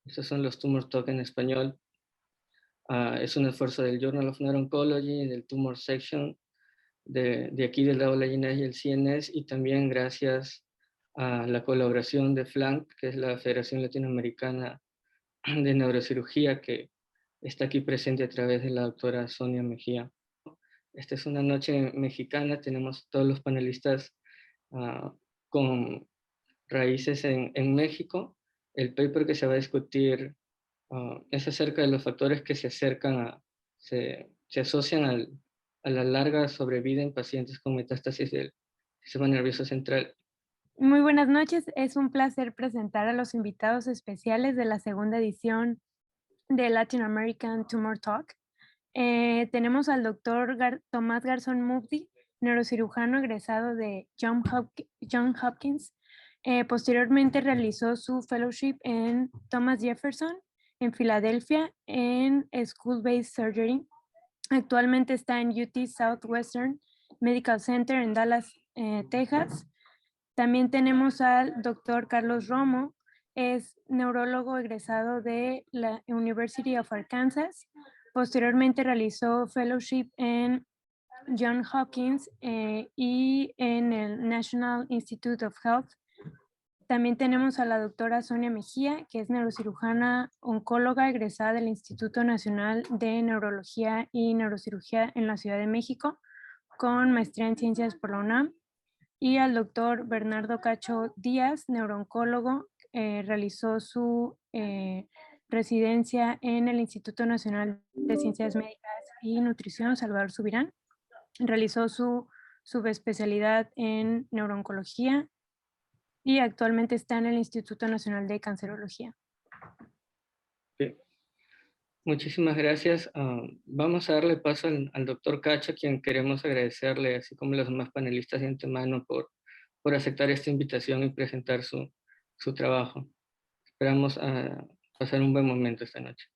Estos son los Tumor Talk en español. Es un esfuerzo del Journal of Neuro-Oncology, del Tumor Section, de aquí del AANS y el CNS, y también gracias a la colaboración de FLANC, que es la Federación Latinoamericana de Neurocirugía, que está aquí presente a través de la doctora Sonia Mejía. Esta es una noche mexicana, tenemos todos los panelistas con raíces en México. El paper que se va a discutir es acerca de los factores que se asocian a la larga sobrevida en pacientes con metástasis del sistema nervioso central. Muy buenas noches, es un placer presentar a los invitados especiales de la segunda edición de Latin American Tumor Talk. Tenemos al doctor Tomás Garzón Mufti, neurocirujano egresado de John Hopkins. Posteriormente realizó su fellowship en Thomas Jefferson, en Filadelfia, en School-Based Surgery. Actualmente está en UT Southwestern Medical Center en Dallas, Texas. También tenemos al doctor Carlos Romo, es neurólogo egresado de la University of Arkansas. Posteriormente realizó fellowship en John Hopkins y en el National Institute of Health. También tenemos a la doctora Sonia Mejía, que es neurocirujana oncóloga egresada del Instituto Nacional de Neurología y Neurocirugía en la Ciudad de México, con maestría en ciencias por la UNAM. Y al doctor Bernardo Cacho Díaz, neurooncólogo, realizó su residencia en el Instituto Nacional de Ciencias Médicas y Nutrición, Salvador Subirán. Realizó su subespecialidad en neurooncología y actualmente está en el Instituto Nacional de Cancerología. Sí. Muchísimas gracias. Vamos a darle paso al doctor Cacho, a quien queremos agradecerle, así como los demás panelistas de antemano, por aceptar esta invitación y presentar su trabajo. Esperamos pasar un buen momento esta noche.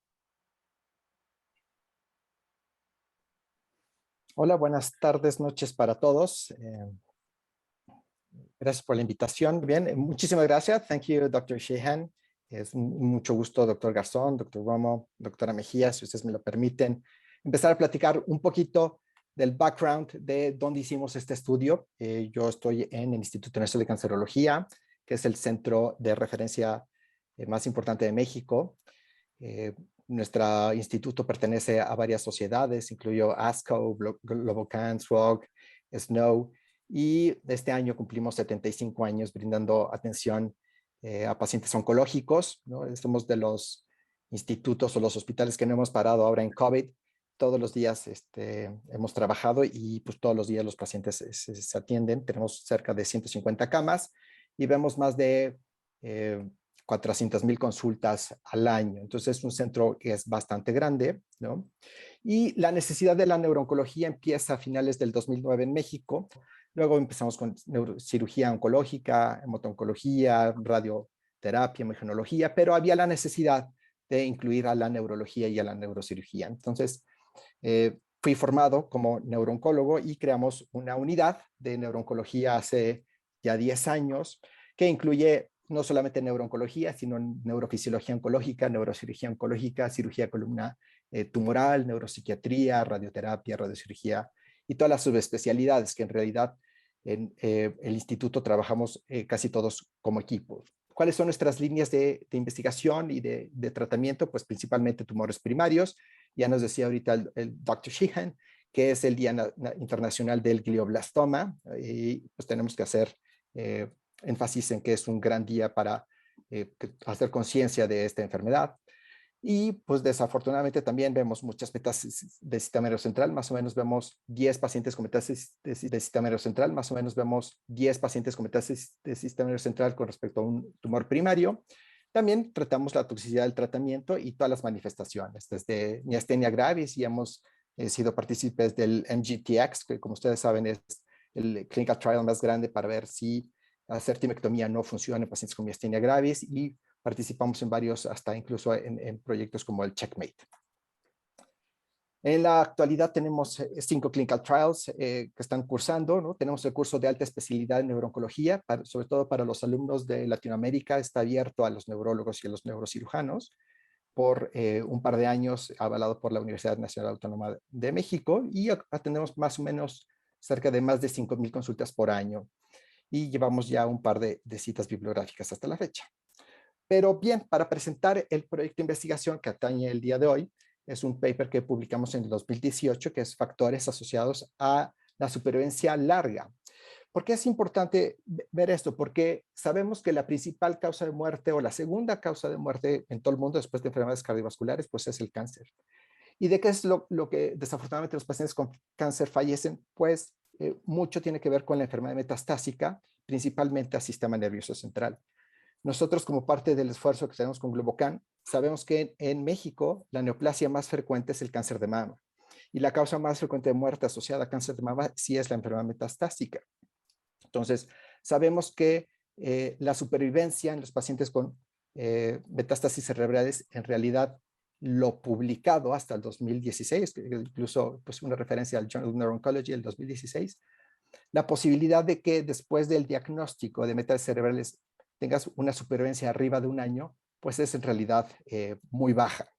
Hola, buenas tardes, noches para todos. Gracias por la invitación. Bien, muchísimas gracias. Thank you, Dr. Sheehan. Es mucho gusto, doctor Garzón, doctor Romo, doctora Mejía, si ustedes me lo permiten, empezar a platicar un poquito del background de dónde hicimos este estudio. Yo estoy en el Instituto Nacional de Cancerología, que es el centro de referencia más importante de México. Nuestro instituto pertenece a varias sociedades, incluyó ASCO, Global Cancer, SWOG, SNO, y este año cumplimos 75 años brindando atención a pacientes oncológicos, ¿no? Somos de los institutos o los hospitales que no hemos parado ahora en COVID. Todos los días hemos trabajado y pues todos los días los pacientes se atienden. Tenemos cerca de 150 camas y vemos más de 400,000 consultas al año. Entonces es un centro que es bastante grande, ¿no? Y la necesidad de la neurooncología empieza a finales del 2009 en México. Luego empezamos con cirugía oncológica, hemotoncología, radioterapia, imagenología, pero había la necesidad de incluir a la neurología y a la neurocirugía. Entonces, fui formado como neurooncólogo y creamos una unidad de neurooncología hace ya 10 años que incluye no solamente neurooncología, sino neurofisiología oncológica, neurocirugía oncológica, cirugía de columna tumoral, neuropsiquiatría, radioterapia, radiocirugía y todas las subespecialidades que en realidad en el instituto trabajamos casi todos como equipo. ¿Cuáles son nuestras líneas de investigación y de tratamiento? Pues principalmente tumores primarios. Ya nos decía ahorita el Dr. Sheehan, que es el Día Internacional del Glioblastoma, y pues tenemos que hacer énfasis en que es un gran día para hacer conciencia de esta enfermedad. Y pues desafortunadamente también vemos muchas metástasis de sistema nerviocentral, más o menos vemos 10 pacientes con metástasis de sistema nerviocentral, más o menos vemos 10 pacientes con metástasis de sistema nerviocentral con respecto a un tumor primario. También tratamos la toxicidad del tratamiento y todas las manifestaciones, desde miastenia gravis, y hemos sido partícipes del MGTX, que como ustedes saben es el clinical trial más grande para ver si hacer timectomía no funciona en pacientes con miastenia gravis, y participamos en varios, hasta incluso en proyectos como el Checkmate. En la actualidad tenemos 5 clinical trials que están cursando, ¿no? Tenemos el curso de alta especialidad en neurooncología, sobre todo para los alumnos de Latinoamérica, está abierto a los neurólogos y a los neurocirujanos por un par de años, avalado por la Universidad Nacional Autónoma de México, y atendemos más o menos cerca de más de 5,000 consultas por año, y llevamos ya un par de citas bibliográficas hasta la fecha. Pero bien, para presentar el proyecto de investigación que atañe el día de hoy, es un paper que publicamos en el 2018, que es Factores asociados a la supervivencia larga. ¿Por qué es importante ver esto? Porque sabemos que la principal causa de muerte o la segunda causa de muerte en todo el mundo después de enfermedades cardiovasculares, pues es el cáncer. ¿Y de qué es lo que desafortunadamente los pacientes con cáncer fallecen? Pues mucho tiene que ver con la enfermedad metastásica, principalmente al sistema nervioso central. Nosotros, como parte del esfuerzo que tenemos con Globocan, sabemos que en México la neoplasia más frecuente es el cáncer de mama. Y la causa más frecuente de muerte asociada a cáncer de mama sí es la enfermedad metastásica. Entonces, sabemos que la supervivencia en los pacientes con metástasis cerebrales, en realidad, lo publicado hasta el 2016, incluso pues, una referencia al Journal of Neuro-Oncology del 2016, la posibilidad de que después del diagnóstico de metástasis cerebrales tengas una supervivencia arriba de un año, pues es en realidad muy baja.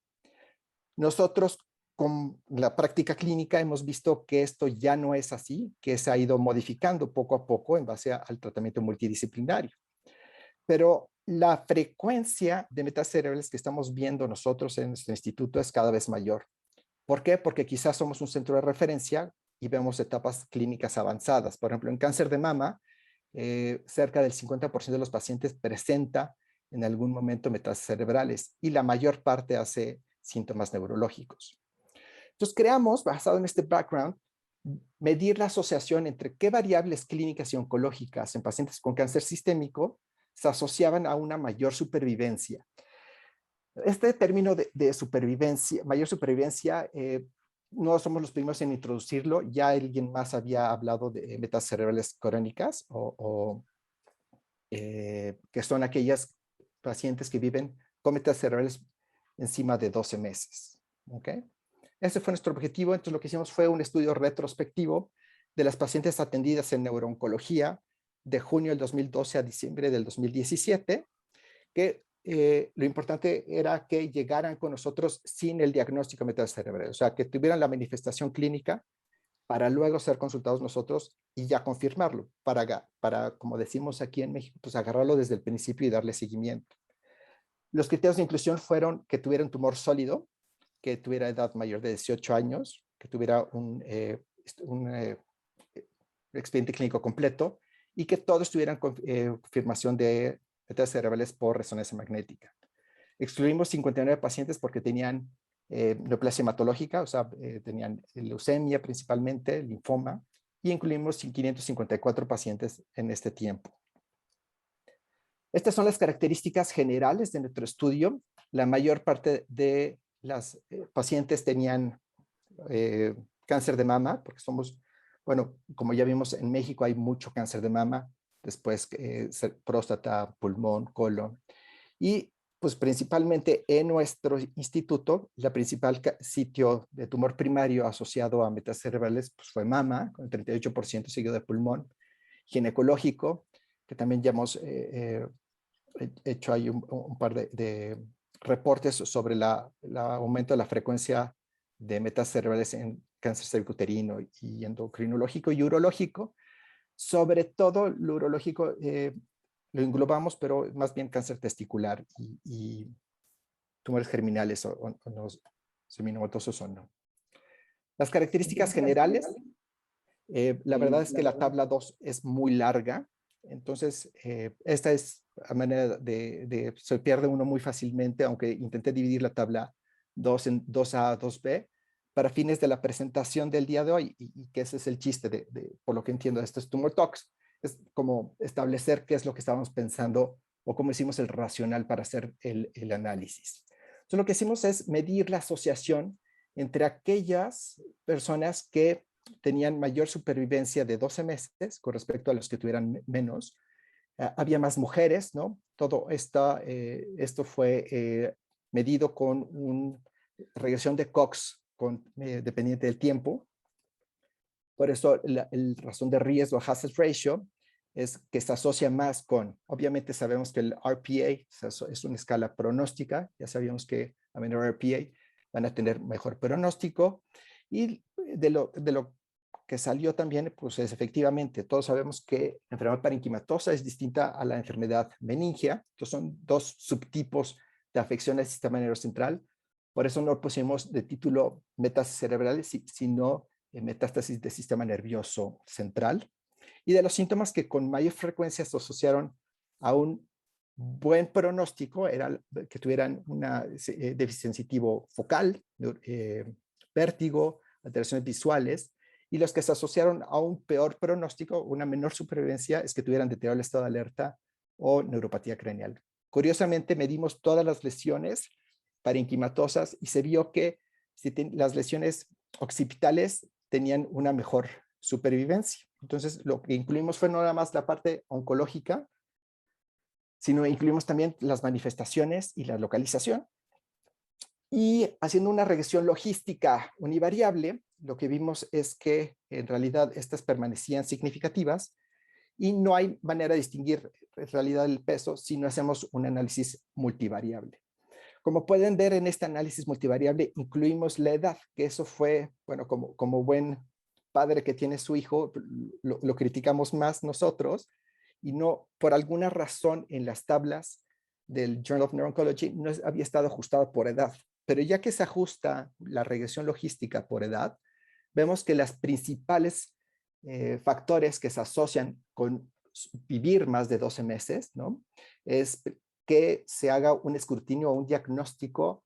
Nosotros con la práctica clínica hemos visto que esto ya no es así, que se ha ido modificando poco a poco en base al tratamiento multidisciplinario. Pero la frecuencia de metástasis cerebrales que estamos viendo nosotros en nuestro instituto es cada vez mayor. ¿Por qué? Porque quizás somos un centro de referencia y vemos etapas clínicas avanzadas. Por ejemplo, en cáncer de mama, cerca del 50% de los pacientes presenta en algún momento metástasis cerebrales y la mayor parte hace síntomas neurológicos. Entonces creamos, basado en este background, medir la asociación entre qué variables clínicas y oncológicas en pacientes con cáncer sistémico se asociaban a una mayor supervivencia. Este término de supervivencia, mayor supervivencia, no somos los primeros en introducirlo, ya alguien más había hablado de metástasis cerebrales crónicas que son aquellas pacientes que viven con metástasis cerebrales encima de 12 meses. ¿Okay? Ese fue nuestro objetivo. Entonces lo que hicimos fue un estudio retrospectivo de las pacientes atendidas en neurooncología de junio del 2012 a diciembre del 2017, que lo importante era que llegaran con nosotros sin el diagnóstico de metástasis cerebrales, o sea, que tuvieran la manifestación clínica para luego ser consultados nosotros y ya confirmarlo, para como decimos aquí en México, pues agarrarlo desde el principio y darle seguimiento. Los criterios de inclusión fueron que tuviera un tumor sólido, que tuviera edad mayor de 18 años, que tuviera un expediente clínico completo y que todos tuvieran confirmación de metástasis cerebrales por resonancia magnética. Excluimos 59 pacientes porque tenían neoplasia hematológica, o sea, tenían leucemia principalmente, linfoma, y incluimos 554 pacientes en este tiempo. Estas son las características generales de nuestro estudio. La mayor parte de las pacientes tenían cáncer de mama, porque somos, bueno, como ya vimos en México hay mucho cáncer de mama, después próstata, pulmón, colon. Y pues principalmente en nuestro instituto, la principal sitio de tumor primario asociado a metástasis cerebrales pues fue mama, con el 38% seguido de pulmón, ginecológico, que también ya hemos hecho ahí un par de reportes sobre el aumento de la frecuencia de metástasis cerebrales en cáncer cervicuterino y endocrinológico y urológico. Sobre todo lo urológico lo englobamos, pero más bien cáncer testicular y tumores germinales o no seminомatosos o no. Las características generales, la verdad es que la tabla 2 es muy larga, entonces esta es a manera se pierde uno muy fácilmente, aunque intenté dividir la tabla 2 en 2A, 2B, para fines de la presentación del día de hoy, y que ese es el chiste por lo que entiendo de estos Tumor Talks, es como establecer qué es lo que estábamos pensando o cómo hicimos el racional para hacer el análisis. Entonces lo que hicimos es medir la asociación entre aquellas personas que tenían mayor supervivencia de 12 meses con respecto a los que tuvieran menos. Había más mujeres, ¿no? Todo esto fue medido con una regresión de Cox dependiente del tiempo. Por eso el razón de riesgo, hazard ratio, es que se asocia más con, obviamente sabemos que el RPA es una escala pronóstica, ya sabíamos que a menor RPA van a tener mejor pronóstico, y de lo que salió también, pues es efectivamente, todos sabemos que la enfermedad parenquimatosa es distinta a la enfermedad meningia, entonces son dos subtipos de afección al sistema nervioso central, por eso no pusimos de título metástasis cerebrales, sino metástasis del sistema nervioso central. Y de los síntomas que con mayor frecuencia se asociaron a un buen pronóstico era que tuvieran una déficit sensitivo focal, vértigo, alteraciones visuales, y los que se asociaron a un peor pronóstico, una menor supervivencia, es que tuvieran deterioro del estado de alerta o neuropatía craneal. Curiosamente, medimos todas las lesiones parenquimatosas y se vio que las lesiones occipitales tenían una mejor supervivencia. Entonces, lo que incluimos fue no nada más la parte oncológica, sino incluimos también las manifestaciones y la localización. Y haciendo una regresión logística univariable, lo que vimos es que en realidad estas permanecían significativas y no hay manera de distinguir en realidad el peso si no hacemos un análisis multivariable. Como pueden ver en este análisis multivariable, incluimos la edad, que eso fue, bueno, como buen padre que tiene su hijo, lo criticamos más nosotros, y no, por alguna razón en las tablas del Journal of Neuro-Oncology no había estado ajustado por edad. Pero ya que se ajusta la regresión logística por edad, vemos que las principales factores que se asocian con vivir más de 12 meses, ¿no? Es que se haga un escrutinio o un diagnóstico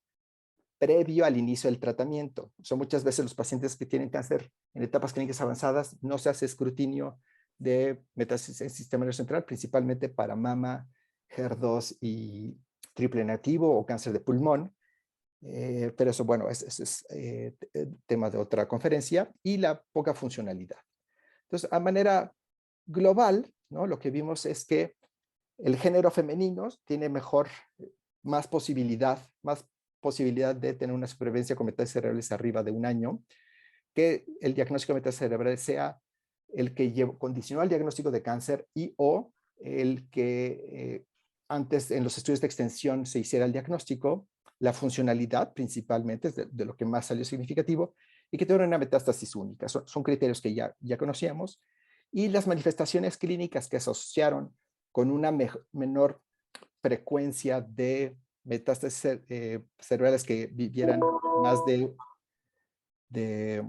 previo al inicio del tratamiento. Son muchas veces los pacientes que tienen cáncer en etapas clínicas avanzadas, no se hace escrutinio de metástasis en sistema nervioso central, principalmente para mama, HER2 y triple negativo o cáncer de pulmón. Pero eso, bueno, es tema de otra conferencia, y la poca funcionalidad. Entonces, a manera global, ¿no? Lo que vimos es que el género femenino tiene más posibilidad de tener una supervivencia con metástasis cerebrales arriba de 1 año, que el diagnóstico de metástasis cerebrales sea el que condicionó al diagnóstico de cáncer y o el que antes en los estudios de extensión se hiciera el diagnóstico, la funcionalidad principalmente, es de lo que más salió significativo, y que tuviera una metástasis única. Son criterios que ya conocíamos, y las manifestaciones clínicas que se asociaron con una menor frecuencia de metástasis cerebrales que vivieran más de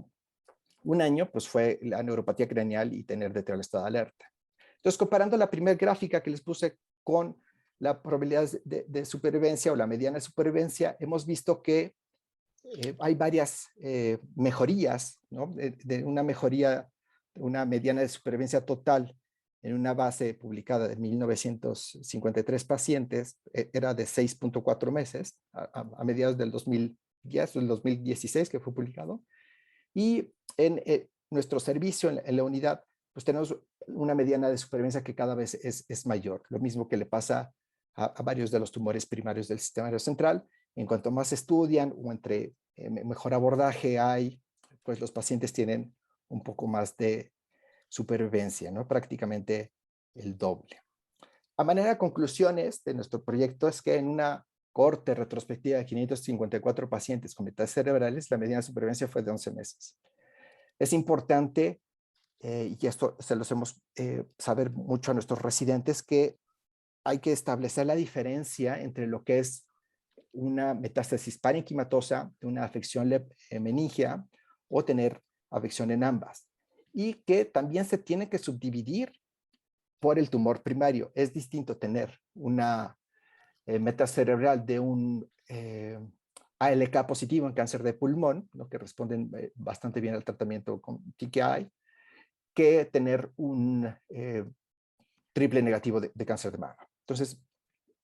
1 año, pues fue la neuropatía craneal y tener deterioro del estado de alerta. Entonces, comparando la primera gráfica que les puse con la probabilidad de supervivencia o la mediana de supervivencia, hemos visto que hay varias mejorías, ¿no? De una mejoría, una mediana de supervivencia total en una base publicada de 1953 pacientes, era de 6.4 meses a mediados del 2010 o el 2016 que fue publicado. Y en nuestro servicio en la unidad, pues tenemos una mediana de supervivencia que cada vez es mayor. Lo mismo que le pasa a varios de los tumores primarios del sistema nervioso central. En cuanto más estudian o entre mejor abordaje hay, pues los pacientes tienen un poco más de supervivencia, ¿no? Prácticamente el doble. A manera de conclusiones de nuestro proyecto es que en una corte retrospectiva de 554 pacientes con metástasis cerebrales, la mediana de supervivencia fue de 11 meses. Es importante, y esto se lo hacemos saber mucho a nuestros residentes, que hay que establecer la diferencia entre lo que es una metástasis parenquimatosa, una afección meningia, o tener afección en ambas. Y que también se tiene que subdividir por el tumor primario. Es distinto tener una metástasis cerebral de un ALK positivo en cáncer de pulmón, ¿no? Que responden bastante bien al tratamiento con TKI, que tener un triple negativo de cáncer de mama. Entonces,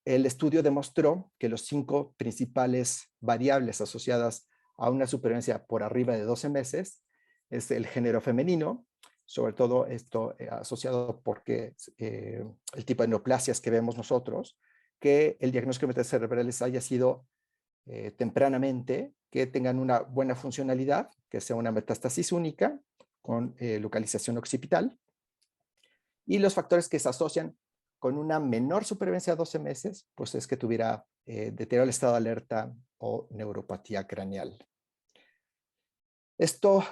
el estudio demostró que los 5 principales variables asociadas a una supervivencia por arriba de 12 meses es el género femenino, sobre todo esto asociado porque el tipo de neoplasias que vemos nosotros, que el diagnóstico de metástasis cerebrales haya sido tempranamente, que tengan una buena funcionalidad, que sea una metástasis única con localización occipital, y los factores que se asocian con una menor supervivencia a 12 meses, pues es que tuviera deterioro del estado de alerta o neuropatía craneal. Esto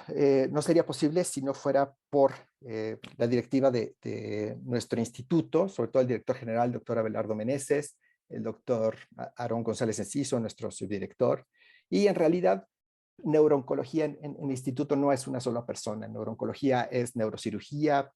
no sería posible si no fuera por la directiva de nuestro instituto, sobre todo el director general, el doctor Abelardo Meneses, el doctor Aarón González Enciso, nuestro subdirector, y en realidad neurooncología en el instituto no es una sola persona. Neurooncología es neurocirugía,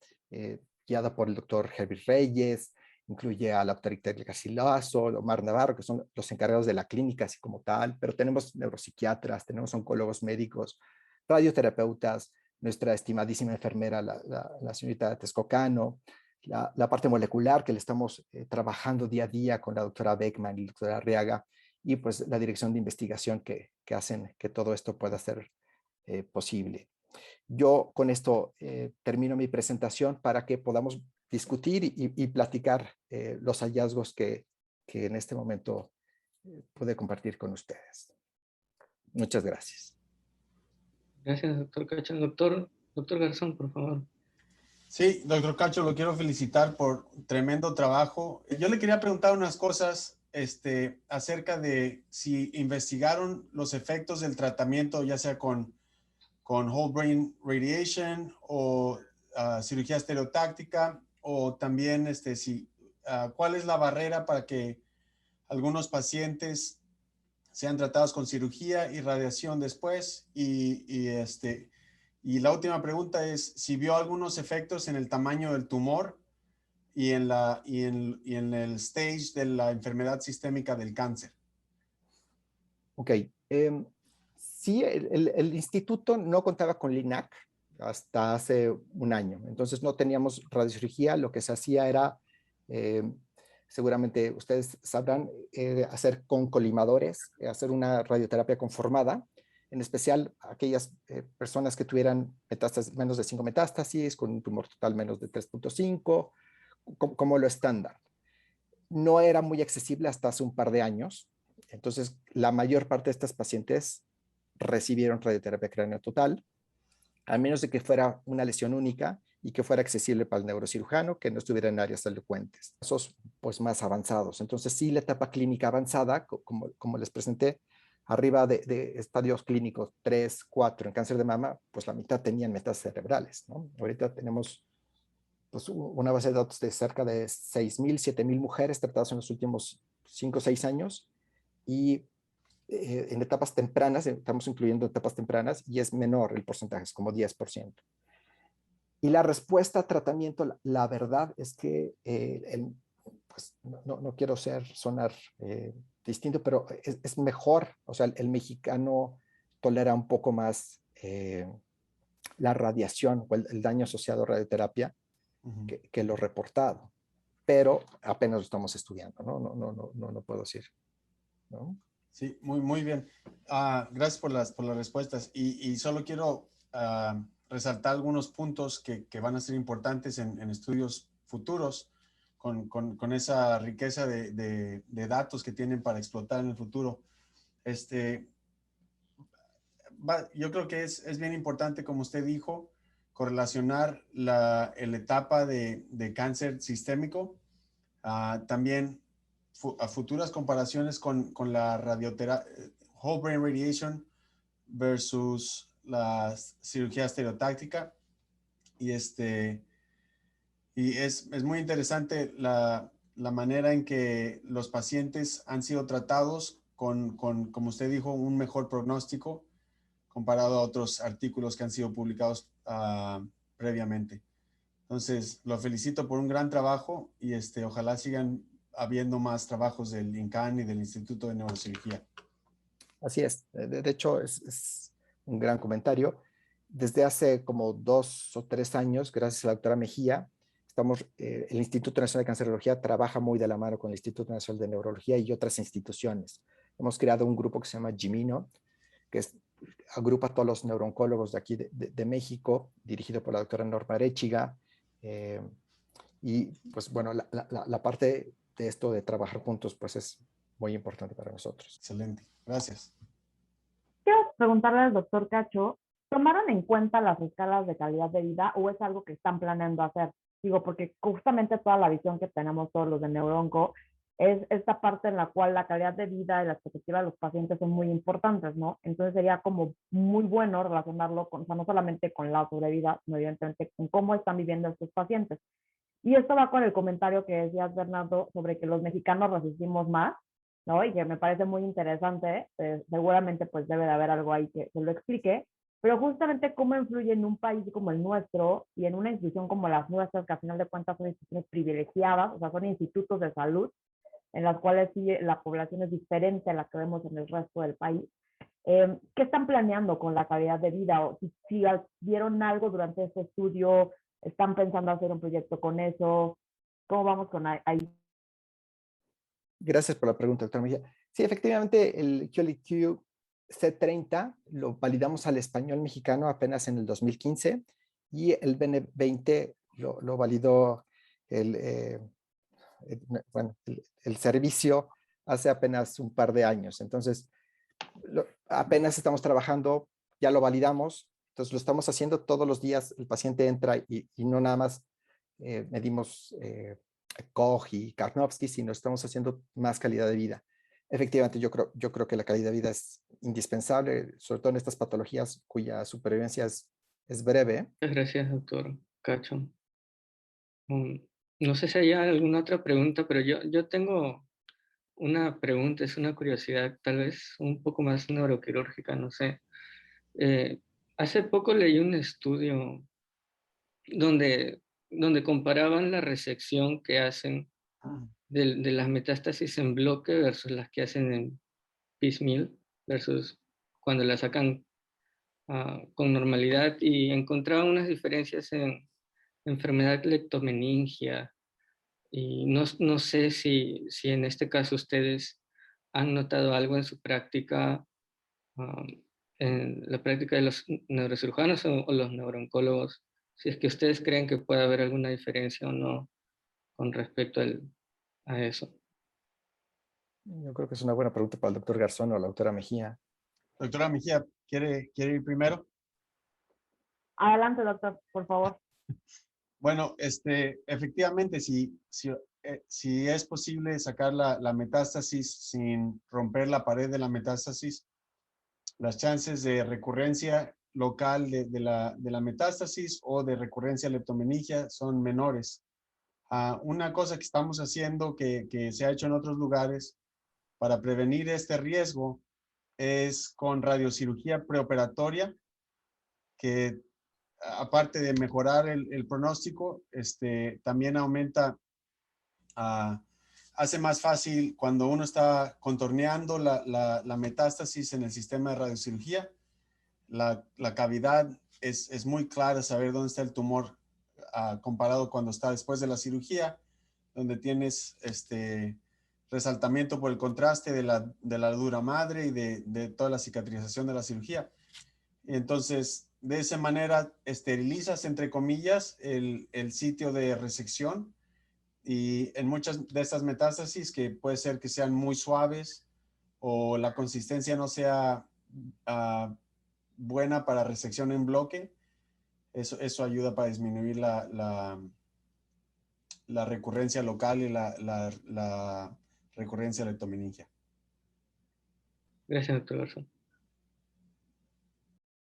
guiada por el doctor Herbert Reyes, incluye a la doctora Icteria Garcilaso, Omar Navarro, que son los encargados de la clínica así como tal, pero tenemos neuropsiquiatras, tenemos oncólogos médicos, radioterapeutas, nuestra estimadísima enfermera, la señorita Texcocano, la parte molecular que le estamos trabajando día a día con la doctora Beckman y la doctora Arriaga, y pues la dirección de investigación que hacen que todo esto pueda ser posible. Yo con esto termino mi presentación para que podamos discutir y platicar los hallazgos que en este momento pude compartir con ustedes. Muchas gracias. Gracias, doctor Cacho. Doctor Garzón, por favor. Sí, doctor Cacho, lo quiero felicitar por tremendo trabajo. Yo le quería preguntar unas cosas acerca de si investigaron los efectos del tratamiento, ya sea con whole brain radiation o cirugía estereotáctica, o también cuál es la barrera para que algunos pacientes sean tratados con cirugía y radiación después. Y la última pregunta es si vio algunos efectos en el tamaño del tumor y en el stage de la enfermedad sistémica del cáncer. Ok. Sí, el instituto no contaba con LINAC hasta hace un año. Entonces no teníamos radiocirugía. Lo que se hacía era, seguramente ustedes sabrán, hacer con colimadores, hacer una radioterapia conformada, en especial aquellas personas que tuvieran metástasis, menos de 5 metástasis, con un tumor total menos de 3.5, como lo estándar. No era muy accesible hasta hace un par de años. Entonces, la mayor parte de estas pacientes recibieron radioterapia craneal total, a menos de que fuera una lesión única y que fuera accesible para el neurocirujano, que no estuviera en áreas elocuentes. Esos pues más avanzados. Entonces, sí, la etapa clínica avanzada, como les presenté, arriba de estadios clínicos 3, 4 en cáncer de mama, pues la mitad tenían metástasis cerebrales, ¿no? Ahorita tenemos pues, una base de datos de cerca de 6,000, 7,000 mujeres tratadas en los últimos 5 o 6 años, y en etapas tempranas, estamos incluyendo etapas tempranas, y es menor el porcentaje, es como 10%. Y la respuesta a tratamiento, la verdad es que pues no quiero sonar distinto, pero es mejor. O sea, el mexicano tolera un poco más la radiación o el daño asociado a radioterapia que lo reportado. Pero apenas lo estamos estudiando, ¿no? No puedo decir, ¿no? Sí, muy bien. Gracias por las respuestas. Y solo quiero resaltar algunos puntos que van a ser importantes en estudios futuros con esa riqueza de datos que tienen para explotar en el futuro. Yo creo que es bien importante, como usted dijo, correlacionar la etapa de cáncer sistémico. También a futuras comparaciones con la radioterapia, whole brain radiation versus la cirugía estereotáctica. Y es muy interesante la manera en que los pacientes han sido tratados con, como usted dijo, un mejor pronóstico comparado a otros artículos que han sido publicados previamente. Entonces, lo felicito por un gran trabajo y ojalá sigan habiendo más trabajos del INCAN y del Instituto de Neurocirugía. Así es. De hecho, es un gran comentario. Desde hace como 2 o 3 años, gracias a la doctora Mejía, el Instituto Nacional de Cancerología trabaja muy de la mano con el Instituto Nacional de Neurología y otras instituciones. Hemos creado un grupo que se llama GIMINO, que agrupa a todos los neurooncólogos de aquí de México, dirigido por la doctora Norma Arechiga. Y pues bueno, la parte de esto de trabajar juntos pues es muy importante para nosotros. Excelente, gracias. Creo preguntarle al doctor Cacho, ¿tomaron en cuenta las escalas de calidad de vida o es algo que están planeando hacer? Digo, porque justamente toda la visión que tenemos todos los de Neuronco es esta parte en la cual la calidad de vida y la expectativa de los pacientes son muy importantes, ¿no? Entonces sería como muy bueno relacionarlo con, o sea, no solamente con la sobrevida, sino evidentemente con cómo están viviendo estos pacientes. Y esto va con el comentario que decías, Bernardo, sobre que los mexicanos resistimos más, ¿no? Y que me parece muy interesante. Seguramente pues debe de haber algo ahí que lo explique. Pero justamente cómo influye en un país como el nuestro y en una institución como las nuestras, que al final de cuentas son instituciones privilegiadas, o sea, son institutos de salud, en las cuales sí la población es diferente a la que vemos en el resto del país. ¿Qué están planeando con la calidad de vida? O si vieron algo durante este estudio, están pensando hacer un proyecto con eso. ¿Cómo vamos con ahí? Gracias por la pregunta, doctor Mejía. Sí, efectivamente, el QLIQ C30 lo validamos al español mexicano apenas en el 2015 y el BN20 lo validó el servicio hace apenas un par de años. Entonces, apenas estamos trabajando, ya lo validamos, entonces lo estamos haciendo todos los días. El paciente entra y no nada más medimos Koch y Karnofsky, sino estamos haciendo más calidad de vida. Efectivamente, yo creo que la calidad de vida es indispensable, sobre todo en estas patologías cuya supervivencia es breve. Muchas gracias, doctor Cacho. No sé si hay alguna otra pregunta, pero yo tengo una pregunta, es una curiosidad, tal vez un poco más neuroquirúrgica, no sé. Hace poco leí un estudio donde comparaban la resección que hacen de las metástasis en bloque versus las que hacen en piecemeal, versus cuando la sacan con normalidad, y encontraban unas diferencias en enfermedad leptomeningia. Y no sé si en este caso ustedes han notado algo en su práctica, um, en la práctica de los neurocirujanos o los neurooncólogos, si es que ustedes creen que puede haber alguna diferencia o no con respecto a eso. Yo creo que es una buena pregunta para el doctor Garzón o la doctora Mejía. Doctora Mejía, ¿quiere ir primero? Adelante, doctor, por favor. Bueno, efectivamente, si es posible sacar la metástasis sin romper la pared de la metástasis, las chances de recurrencia local de la metástasis o de recurrencia leptomeningia son menores. Una cosa que estamos haciendo que se ha hecho en otros lugares para prevenir este riesgo es con radiocirugía preoperatoria, que aparte de mejorar el pronóstico, también aumenta, hace más fácil cuando uno está contorneando la metástasis en el sistema de radiocirugía. La cavidad es muy clara, saber dónde está el tumor comparado cuando está después de la cirugía, donde tienes resaltamiento por el contraste de la dura madre y de toda la cicatrización de la cirugía. Entonces, de esa manera esterilizas, entre comillas, el sitio de resección, y en muchas de estas metástasis, que puede ser que sean muy suaves o la consistencia no sea buena para resección en bloque, eso ayuda para disminuir la recurrencia local y la recurrencia leptomeningia. Gracias, doctor Garzón.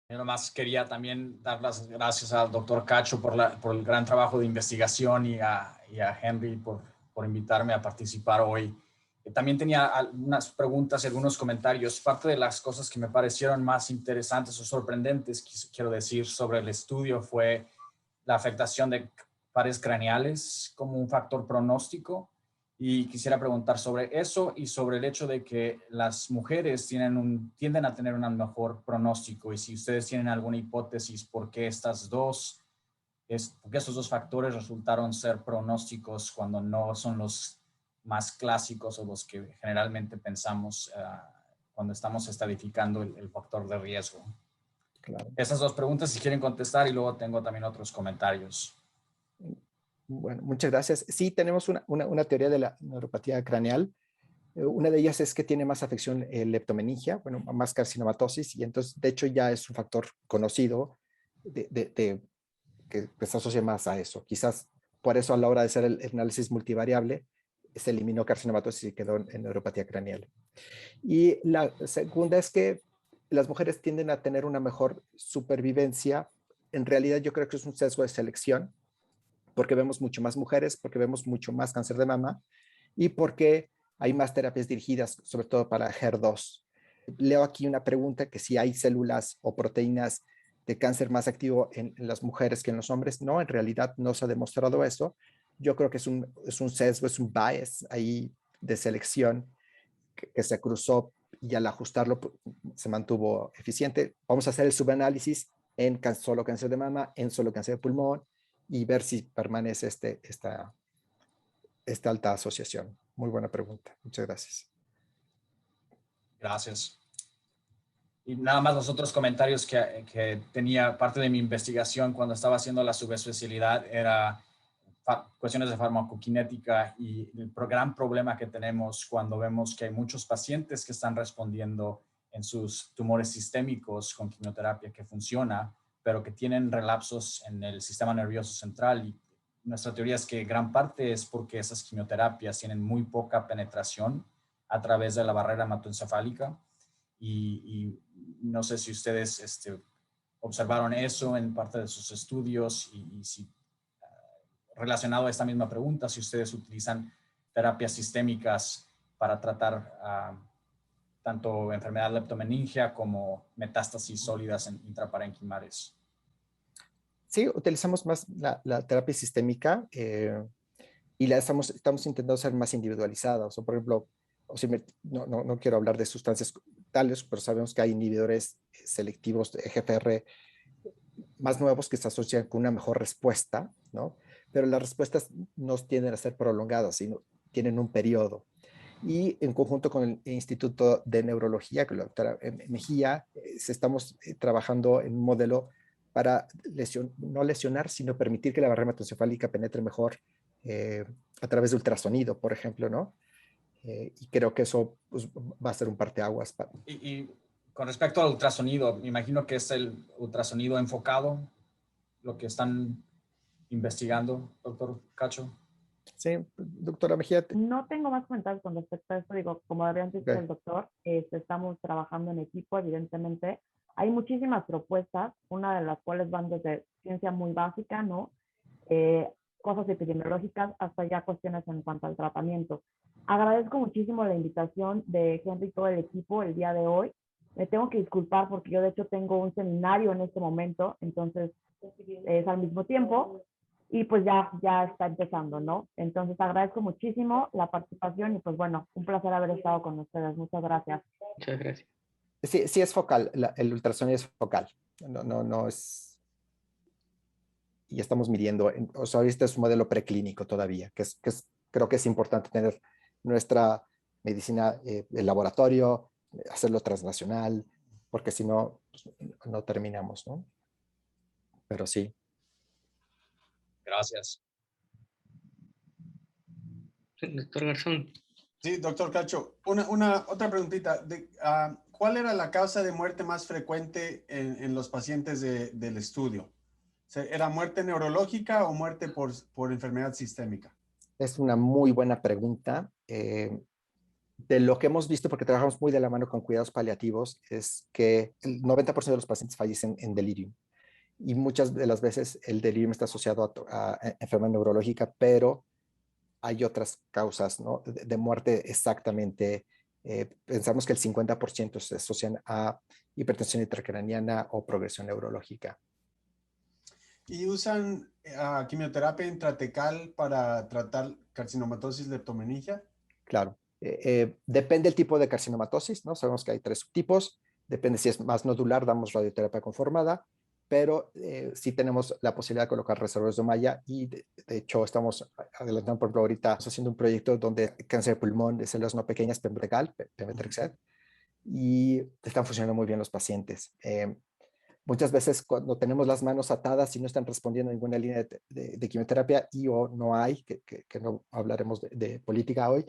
Yo nomás quería también dar las gracias al doctor Cacho por el gran trabajo de investigación y a Henry por invitarme a participar hoy. También tenía algunas preguntas y algunos comentarios. Parte de las cosas que me parecieron más interesantes o sorprendentes, quiero decir, sobre el estudio fue la afectación de pares craneales como un factor pronóstico. Y quisiera preguntar sobre eso y sobre el hecho de que las mujeres tienden a tener un mejor pronóstico, y si ustedes tienen alguna hipótesis por qué estos dos factores resultaron ser pronósticos cuando no son los más clásicos o los que generalmente pensamos cuando estamos estadificando el factor de riesgo. Claro. Esas dos preguntas, si quieren contestar, y luego tengo también otros comentarios. Bueno, muchas gracias. Sí, tenemos una teoría de la neuropatía craneal Una de ellas es que tiene más afección leptomeningia, bueno, más carcinomatosis, y entonces, de hecho, ya es un factor conocido que se asocia más a eso. Quizás por eso a la hora de hacer el análisis multivariable, se eliminó carcinomatosis y quedó en neuropatía craneal. Y la segunda es que las mujeres tienden a tener una mejor supervivencia. En realidad yo creo que es un sesgo de selección, porque vemos mucho más mujeres, porque vemos mucho más cáncer de mama y porque hay más terapias dirigidas, sobre todo para HER2. Leo aquí una pregunta que si hay células o proteínas de cáncer más activo en las mujeres que en los hombres. No, en realidad no se ha demostrado eso. Yo creo que es un sesgo, es un bias ahí de selección que se cruzó y al ajustarlo se mantuvo eficiente. Vamos a hacer el subanálisis en solo cáncer de mama, en solo cáncer de pulmón y ver si permanece esta alta asociación. Muy buena pregunta. Muchas gracias. Gracias. Y nada más los otros comentarios que tenía parte de mi investigación cuando estaba haciendo la subespecialidad era cuestiones de farmacokinética y el gran problema que tenemos cuando vemos que hay muchos pacientes que están respondiendo en sus tumores sistémicos con quimioterapia que funciona, pero que tienen relapsos en el sistema nervioso central. Y nuestra teoría es que gran parte es porque esas quimioterapias tienen muy poca penetración a través de la barrera hematoencefálica. Y no sé si ustedes observaron eso en parte de sus estudios y si relacionado a esta misma pregunta, si ustedes utilizan terapias sistémicas para tratar tanto enfermedad leptomeningia como metástasis sólidas intraparenquimales. Sí, utilizamos más la terapia sistémica y la estamos intentando ser más individualizada. O sea, por ejemplo, no quiero hablar de sustancias tales, pero sabemos que hay inhibidores selectivos de EGFR más nuevos que se asocian con una mejor respuesta, ¿no? Pero las respuestas no tienden a ser prolongadas, sino tienen un periodo. Y en conjunto con el Instituto de Neurología, con la doctora Mejía, estamos trabajando en un modelo para no lesionar, sino permitir que la barrera hematoencefálica penetre mejor a través de ultrasonido, por ejemplo, ¿no? Y creo que eso pues, va a ser un parteaguas. Y con respecto al ultrasonido, me imagino que es el ultrasonido enfocado, lo que están investigando, doctor Cacho. Sí, doctora Mejía. No tengo más comentarios con respecto a esto. Digo, como habían dicho el doctor, estamos trabajando en equipo, evidentemente. Hay muchísimas propuestas, una de las cuales van desde ciencia muy básica, ¿no? Cosas epidemiológicas hasta ya cuestiones en cuanto al tratamiento. Agradezco muchísimo la invitación de Henry y todo el equipo el día de hoy. Me tengo que disculpar porque yo de hecho tengo un seminario en este momento, entonces es al mismo tiempo y pues ya está empezando, ¿no? Entonces agradezco muchísimo la participación y pues bueno, un placer haber estado con ustedes. Muchas gracias. Muchas gracias. Sí es focal, el ultrasonido es focal, no es... Y estamos midiendo, o sea, este es un modelo preclínico todavía, creo que es importante tener nuestra medicina el laboratorio, hacerlo transnacional, porque si no, pues, no terminamos, ¿no? Pero sí. Gracias. Doctor Garzón. Sí, doctor Cacho, otra preguntita. ¿Cuál era la causa de muerte más frecuente en los pacientes del estudio? ¿Era muerte neurológica o muerte por enfermedad sistémica? Es una muy buena pregunta. De lo que hemos visto, porque trabajamos muy de la mano con cuidados paliativos, es que el 90% de los pacientes fallecen en delirium. Y muchas de las veces el delirium está asociado a enfermedad neurológica, pero hay otras causas, ¿no? de muerte exactamente. Pensamos que el 50% se asocian a hipertensión intracraniana o progresión neurológica. ¿Y usan quimioterapia intratecal para tratar carcinomatosis leptomeningia? Claro. Depende del tipo de carcinomatosis, ¿no? Sabemos que hay 3 subtipos. Depende si es más nodular, damos radioterapia conformada, pero sí tenemos la posibilidad de colocar reservorios de Ommaya y de hecho estamos adelantando, por ejemplo, ahorita haciendo un proyecto donde cáncer de pulmón de células no pequeñas, Pembregal, Pemetrexed, y están funcionando muy bien los pacientes. Muchas veces cuando tenemos las manos atadas y no están respondiendo a ninguna línea de quimioterapia y o no hay, que no hablaremos de política hoy,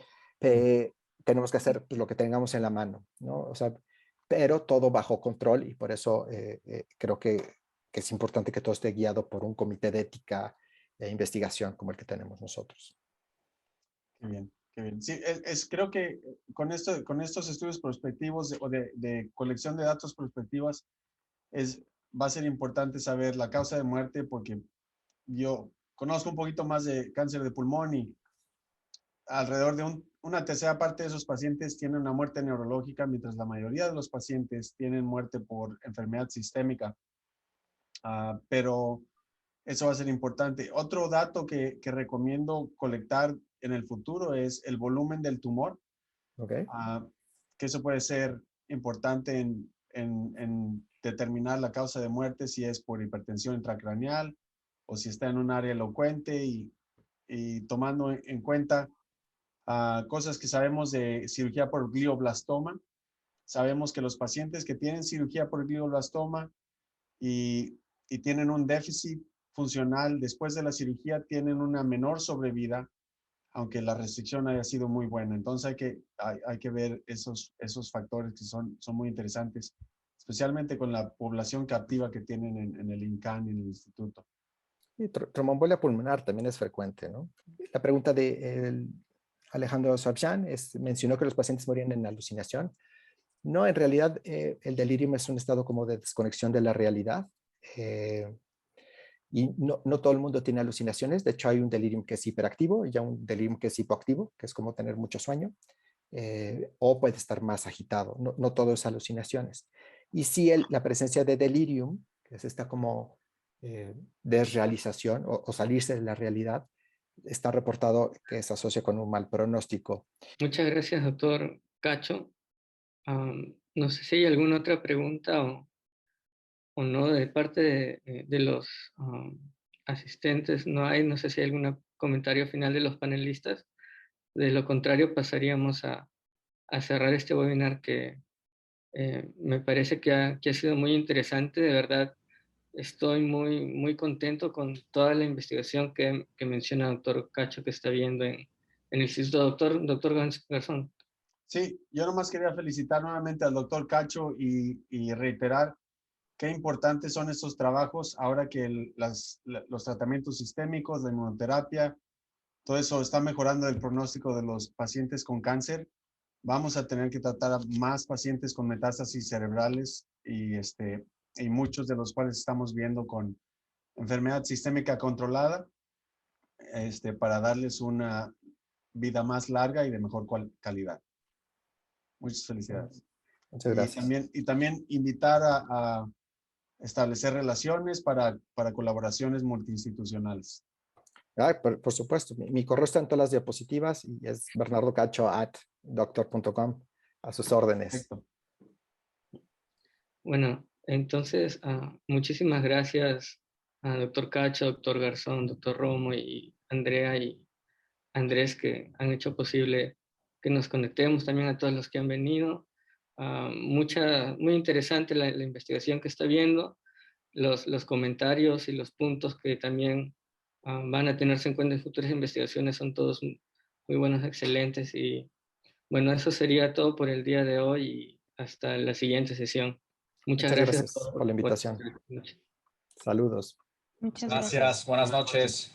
tenemos que hacer pues, lo que tengamos en la mano, ¿no? O sea, pero todo bajo control y por eso creo que es importante que todo esté guiado por un comité de ética e investigación como el que tenemos nosotros. Qué bien, qué bien. Sí, creo que con estos estudios prospectivos o de colección de datos prospectivas va a ser importante saber la causa de muerte porque yo conozco un poquito más de cáncer de pulmón y alrededor de una tercera parte de esos pacientes tienen una muerte neurológica, mientras la mayoría de los pacientes tienen muerte por enfermedad sistémica. Pero eso va a ser importante. Otro dato que recomiendo colectar en el futuro es el volumen del tumor, Okay. que eso puede ser importante en determinar la causa de muerte, si es por hipertensión intracraneal o si está en un área elocuente y tomando en cuenta cosas que sabemos de cirugía por glioblastoma. Sabemos que los pacientes que tienen cirugía por glioblastoma y tienen un déficit funcional después de la cirugía tienen una menor sobrevida, aunque la restricción haya sido muy buena. Entonces hay que ver esos factores que son muy interesantes, especialmente con la población captiva que tienen en el INCAN, en el instituto. Y tromboembolia pulmonar también es frecuente, ¿no? La pregunta de Alejandro Sarjan mencionó que los pacientes morían en alucinación. No, en realidad el delirium es un estado como de desconexión de la realidad. Y no todo el mundo tiene alucinaciones. De hecho, hay un delirium que es hiperactivo y ya un delirium que es hipoactivo, que es como tener mucho sueño. O puede estar más agitado. No todo es alucinaciones. Y sí, la presencia de delirium, que es esta como desrealización o salirse de la realidad, está reportado que se asocia con un mal pronóstico. Muchas gracias, doctor Cacho. No sé si hay alguna otra pregunta o no de parte de los asistentes. No sé si hay algún comentario final de los panelistas. De lo contrario, pasaríamos a cerrar este webinar que me parece que ha sido muy interesante. De verdad, estoy muy contento con toda la investigación que menciona el doctor Cacho que está viendo en el instituto. Doctor Garzón. Sí, yo nomás quería felicitar nuevamente al doctor Cacho y reiterar qué importantes son estos trabajos ahora que los tratamientos sistémicos, la inmunoterapia, todo eso está mejorando el pronóstico de los pacientes con cáncer. Vamos a tener que tratar a más pacientes con metástasis cerebrales y muchos de los cuales estamos viendo con enfermedad sistémica controlada para darles una vida más larga y de mejor calidad. Muchas felicidades. Muchas gracias. Y también invitar a establecer relaciones para colaboraciones multiinstitucionales. Por supuesto, mi correo está en todas las diapositivas y es bernardocacho@doctor.com, a sus órdenes. Perfecto. Bueno, entonces, muchísimas gracias a doctor Cacho, doctor Garzón, doctor Romo y Andrea y Andrés que han hecho posible que nos conectemos, también a todos los que han venido. Muy interesante la investigación que está viendo, los comentarios y los puntos que también van a tenerse en cuenta en futuras investigaciones son todos muy buenos, excelentes. Y bueno, eso sería todo por el día de hoy y hasta la siguiente sesión. Muchas gracias a gracias todos por la invitación. Saludos. Muchas Gracias, buenas noches.